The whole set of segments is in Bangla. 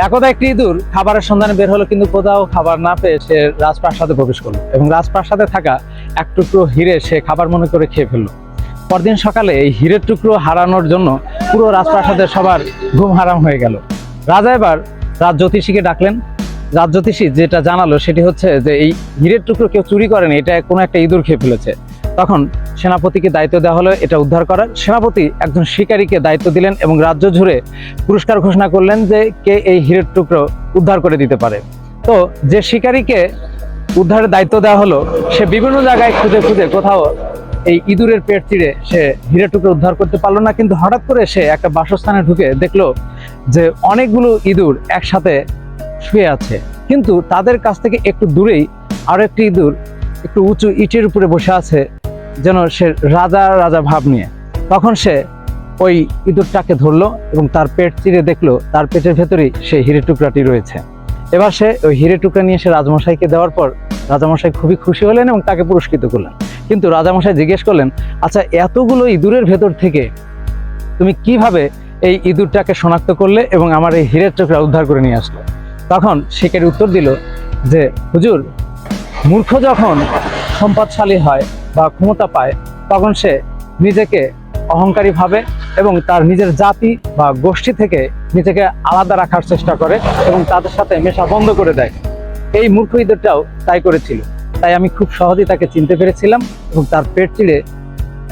একদা একটি ইঁদুর খাবারের সন্ধানে বের হলো, কিন্তু কোথাও খাবার না পেয়ে সে রাজপ্রাসাদে প্রবেশ করলো এবং রাজপ্রাসাদে থাকা এক টুকরো হিরে সে খাবার মনে করে খেয়ে ফেললো। পরদিন সকালে এই হীরের টুকরো হারানোর জন্য পুরো রাজপ্রাসাদের সবার ঘুম হারাম হয়ে গেল। রাজা এবার রাজ জ্যোতিষীকে ডাকলেন। রাজ জ্যোতিষী যেটা জানালো সেটি হচ্ছে যে এই হীরের টুকরো কেউ চুরি করেনি, এটা কোনো একটা ইঁদুর খেয়ে ফেলেছে। তখন সেনাপতিকে দায়িত্ব দেওয়া হলো এটা উদ্ধার করার। সেনাপতি একজন শিকারীকে দায়িত্ব দিলেন এবং রাজ্য জুড়ে পুরস্কার ঘোষণা করলেন যে কে এই হীরের টুকরো উদ্ধার করে দিতে পারে। তো যে শিকারীকে উদ্ধারের দায়িত্ব দেওয়া হলো সে বিভিন্ন জায়গায় খুঁজে খুঁজে কোথাও এই ইঁদুরের পেট চিরে সে হীরের টুকরো উদ্ধার করতে পারলো না, কিন্তু হঠাৎ করে সে একটা বাসস্থানে ঢুকে দেখলো যে অনেকগুলো ইঁদুর একসাথে শুয়ে আছে, কিন্তু তাদের কাছ থেকে একটু দূরেই আরো একটি ইঁদুর একটু উঁচু ইটের উপরে বসে আছে, যেন সে রাজা রাজা ভাব নিয়ে। তখন সে ওই ইঁদুরটাকে ধরলো এবং তার পেট চিরে দেখলো তার পেটের ভেতরেই সেই হীরের টুকরাটি রয়েছে। এবার সে ওই হীরের টুকরা নিয়ে সে রাজামশাইকে দেওয়ার পর রাজামশাই খুবই খুশি হলেন এবং তাকে পুরস্কৃত করলেন। কিন্তু রাজামশাই জিজ্ঞেস করলেন, আচ্ছা এতগুলো ইঁদুরের ভেতর থেকে তুমি কিভাবে এই ইঁদুরটাকে শনাক্ত করলে এবং আমার এই হীরের টুকরা উদ্ধার করে নিয়ে আসলো? তখন শিকারী উত্তর দিল যে হুজুর, মূর্খ যখন সম্পদশালী হয় বা ক্ষমতা পায় তখন সে নিজেকে অহংকারী ভাবে এবং তার নিজের জাতি বা গোষ্ঠী থেকে নিজেকে আলাদা রাখার চেষ্টা করে এবং তাদের সাথে মেশা বন্ধ করে দেয়। এই মূর্খ ইঁদুরটাও তাই করেছিল, তাই আমি খুব সহজেই তাকে চিনতে পেরেছিলাম এবং তার পেট চিরে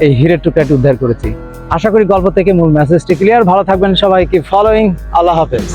এই হীরের টুকরাটি উদ্ধার করেছি। আশা করি গল্প থেকে মূল মেসেজটি ক্লিয়ার। ভালো থাকবেন সবাই, কি ফলোইং। আল্লাহ হাফেজ।